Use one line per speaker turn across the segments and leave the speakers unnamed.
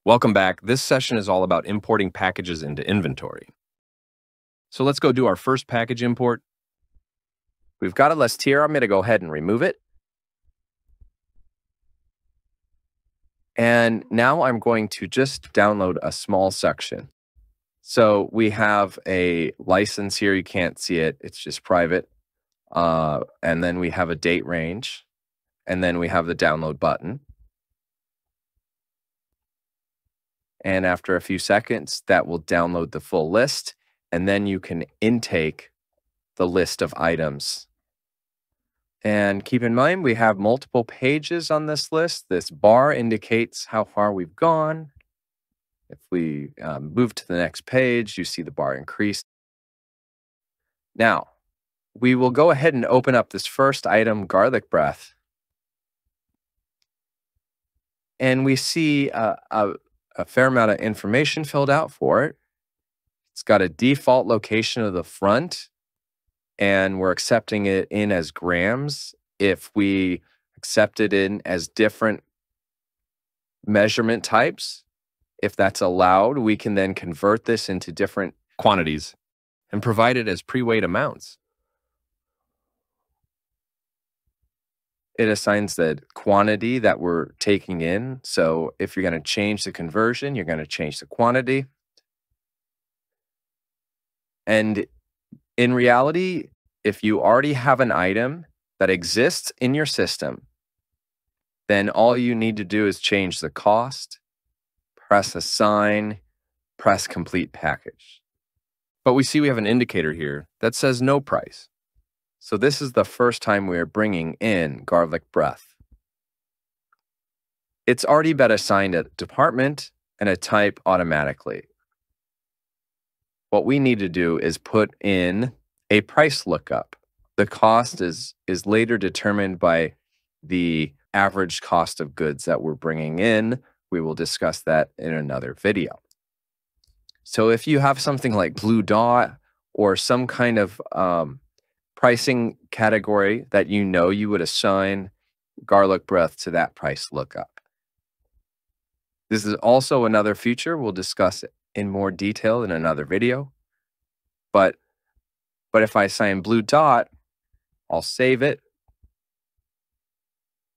Welcome back. This session is all about importing packages into inventory. So let's go do our first package import. We've got a list here. I'm going to go ahead and remove it. And now I'm going to just download a small section. So we have a license here. You can't see it. It's just private. And then we have a date range. And then we have the download button. And after a few seconds, that will download the full list. And then you can intake the list of items. And keep in mind, we have multiple pages on this list. This bar indicates how far we've gone. If we move to the next page, you see the bar increase. Now, we will go ahead and open up this first item, garlic breath. And we see a fair amount of information filled out for it. It's got a default location of the front, and we're accepting it in as grams. If we accept it in as different measurement types, if that's allowed, we can then convert this into different quantities and provide it as pre-weighed amounts. It assigns the quantity that we're taking in. So if you're going to change the conversion, you're going to change the quantity. And in reality, if you already have an item that exists in your system, then all you need to do is change the cost, press assign, press complete package. But we see we have an indicator here that says no price. So this is the first time we are bringing in garlic breath. It's already been assigned a department and a type automatically. What we need to do is put in a price lookup. The cost is later determined by the average cost of goods that we're bringing in. We will discuss that in another video. So if you have something like Blue Dot or some kind of pricing category that you would assign garlic breath to that price lookup. This is also another feature we'll discuss in more detail in another video. But if I assign Blue Dot, I'll save it.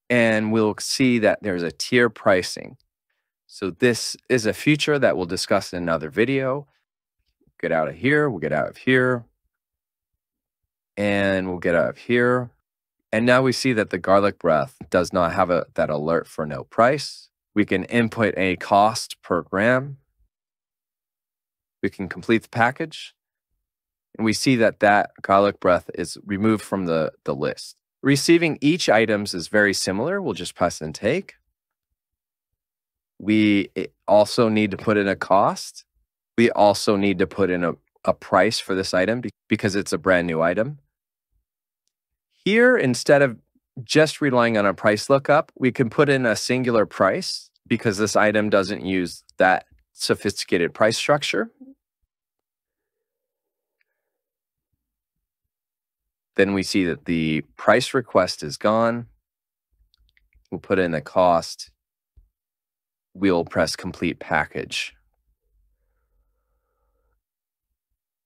And we'll see that there's a tier pricing. So this is a feature that we'll discuss in another video. Get out of here, we'll get out of here. And we'll get out of here. And now we see that the garlic breath does not have that alert for no price. We can input a cost per gram. We can complete the package. And we see that garlic breath is removed from the list. Receiving each items is very similar. We'll just press intake. We also need to put in a cost. We also need to put in a price for this item because it's a brand new item. Here, instead of just relying on a price lookup, we can put in a singular price because this item doesn't use that sophisticated price structure. Then we see that the price request is gone. We'll put in the cost. We'll press complete package.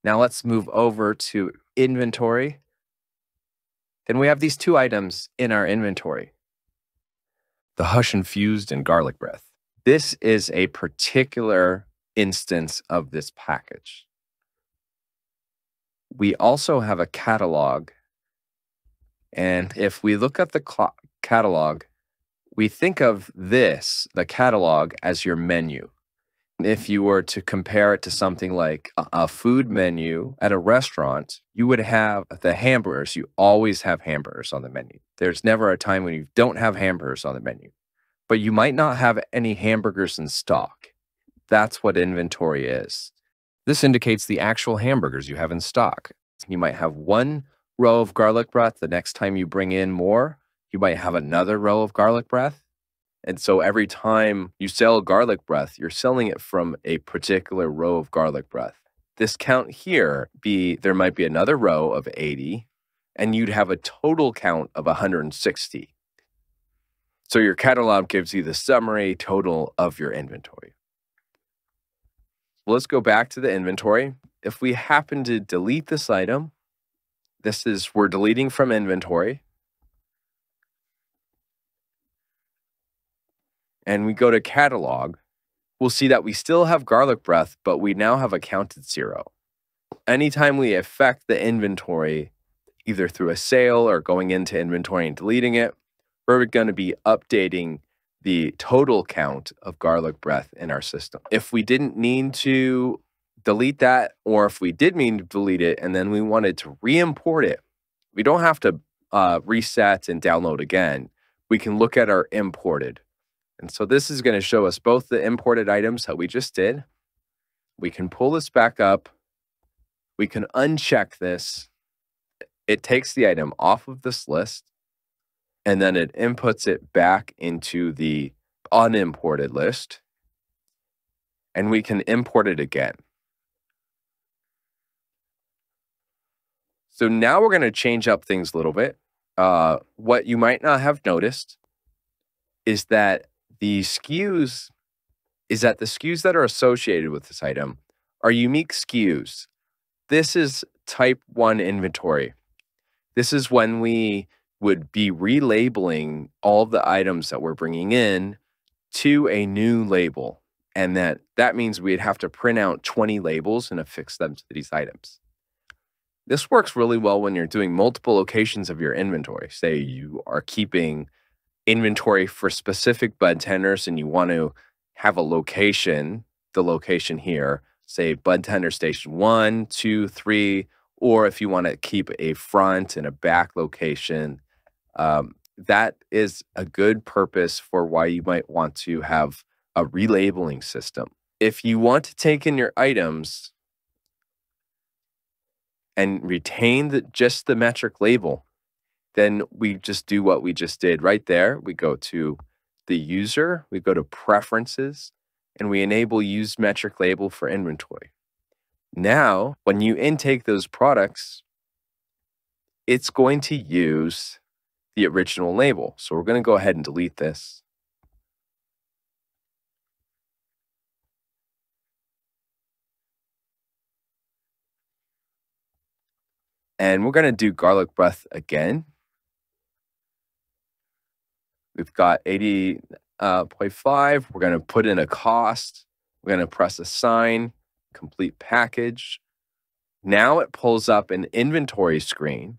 Now let's move over to inventory. Then we have these two items in our inventory. The Hush Infused and garlic breath. This is a particular instance of this package. We also have a catalog. And if we look at the catalog, we think of the catalog, as your menu. If you were to compare it to something like a food menu at a restaurant, you would have the hamburgers. You always have hamburgers on the menu. There's never a time when you don't have hamburgers on the menu. But you might not have any hamburgers in stock. That's what inventory is. This indicates the actual hamburgers you have in stock. You might have one row of garlic breath. The next time you bring in more, you might have another row of garlic breath. And so every time you sell garlic breath, you're selling it from a particular row of garlic breath. This count here, there might be another row of 80, and you'd have a total count of 160. So your catalog gives you the summary total of your inventory. let's go back to the inventory. If we happen to delete this item, we're deleting from inventory. And we go to catalog, we'll see that we still have garlic breath, but we now have a counted 0. Anytime we affect the inventory, either through a sale or going into inventory and deleting it, we're going to be updating the total count of garlic breath in our system. If we didn't need to delete that, or if we did mean to delete it and then we wanted to re-import it, we don't have to reset and download again. We can look at our imported. And so this is going to show us both the imported items that we just did. We can pull this back up. We can uncheck this. It takes the item off of this list, and then it inputs it back into the unimported list. And we can import it again. So now we're going to change up things a little bit. What you might not have noticed is that the SKUs that are associated with this item are unique SKUs. This is type 1 inventory. This is when we would be relabeling all of the items that we're bringing in to a new label. And that means we'd have to print out 20 labels and affix them to these items. This works really well when you're doing multiple locations of your inventory. Say you are keeping inventory for specific bud tenders and you want to have a location, the location here, say bud tender station 1, 2, 3, or if you want to keep a front and a back location, that is a good purpose for why you might want to have a relabeling system. If you want to take in your items and retain just the METRC label, then we just do what we just did right there. We go to the user, we go to preferences, and we enable use METRC label for inventory. Now, when you intake those products, it's going to use the original label. So we're going to go ahead and delete this. And we're going to do garlic breath again. We've got 80.5. We're going to put in a cost. We're going to press assign, complete package. Now it pulls up an inventory screen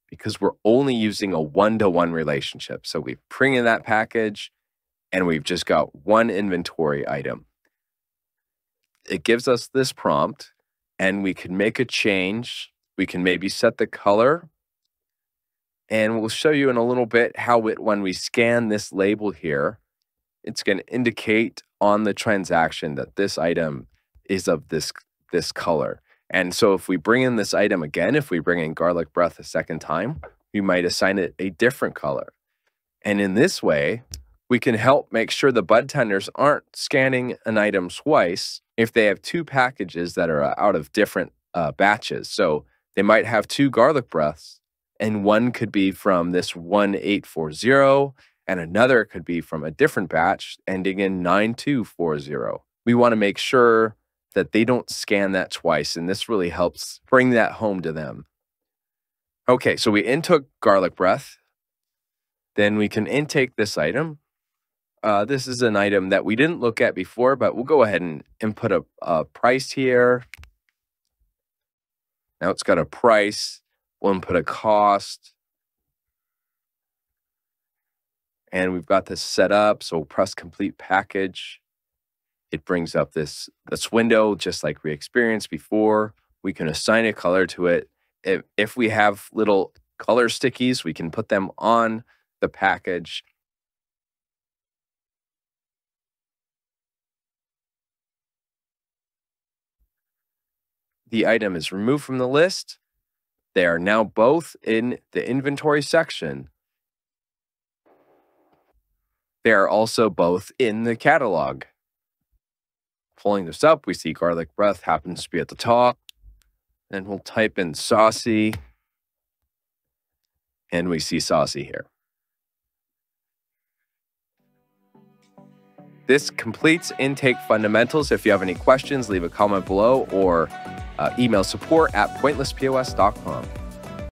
because we're only using a one-to-one relationship. So we bring in that package and we've just got one inventory item. It gives us this prompt and we can make a change. We can maybe set the color. And we'll show you in a little bit how when we scan this label here, it's going to indicate on the transaction that this item is of this color. And so if we bring in this item again, if we bring in garlic breath a second time, we might assign it a different color. And in this way, we can help make sure the bud tenders aren't scanning an item twice if they have two packages that are out of different batches. So they might have two garlic breaths, and one could be from this 1840, and another could be from a different batch ending in 9240. We want to make sure that they don't scan that twice, and this really helps bring that home to them. Okay, so we intook garlic breath. Then we can intake this item. This is an item that we didn't look at before, but we'll go ahead and input a price here. Now it's got a price. We'll input a cost. And we've got this set up. So we'll press complete package. It brings up this window just like we experienced before. We can assign a color to it. If we have little color stickies, we can put them on the package. The item is removed from the list. They are now both in the inventory section. They are also both in the catalog. Pulling this up, we see garlic breath happens to be at the top. Then we'll type in saucy. And we see saucy here. This completes Intake Fundamentals. If you have any questions, leave a comment below or email support@pointlesspos.com.